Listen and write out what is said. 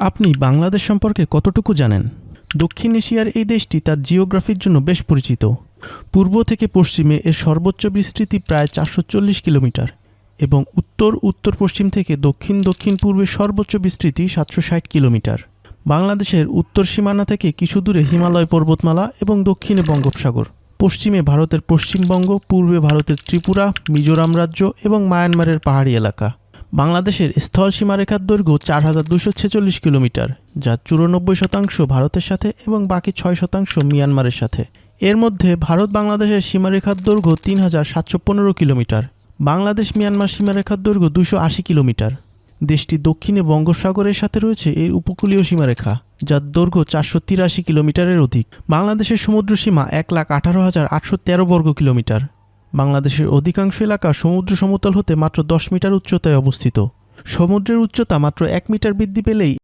আপনি বাংলাদেশ সম্পর্কে কতটুকু জানেন? দক্ষিণ এশিয়ার এই দেশটি তার জিওগ্রাফির জন্য বেশ পরিচিত। পূর্ব থেকে পশ্চিমে এর সর্বোচ্চ বিস্তৃতি প্রায় 440 কিলোমিটার এবং উত্তর পশ্চিম থেকে দক্ষিণ পূর্বের সর্বোচ্চ বিস্তৃতি 760 কিলোমিটার। বাংলাদেশের উত্তর সীমানা থেকে কিছু দূরে হিমালয় পর্বতমালা এবং দক্ষিণে বঙ্গোপসাগর। পশ্চিমে ভারতের পশ্চিমবঙ্গ, পূর্বে ভারতের ত্রিপুরা, মিজোরাম রাজ্য এবং মায়ানমারের পাহাড়ি এলাকা। বাংলাদেশের স্থল সীমারেখার দৈর্ঘ্য 4246 কিলোমিটার, যা 94% ভারতের সাথে এবং বাকি 6% মিয়ানমারের সাথে। এর মধ্যে ভারত বাংলাদেশের সীমারেখার দৈর্ঘ্য 3715 কিলোমিটার। বাংলাদেশ মিয়ানমার সীমারেখার দৈর্ঘ্য 280 কিলোমিটার। দেশটি দক্ষিণে বঙ্গোপসাগরের সাথে রয়েছে এর উপকূলীয় সীমারেখা, যার দৈর্ঘ্য 483 কিলোমিটারের অধিক। বাংলাদেশের সমুদ্র সীমা 1,18,813 বর্গ কিলোমিটার। বাংলাদেশের অধিকাংশ এলাকা সমুদ্র সমতল হতে মাত্র 10 মিটার উচ্চতায় অবস্থিত। সমুদ্রের উচ্চতা মাত্র 1 মিটার বৃদ্ধি পেলেই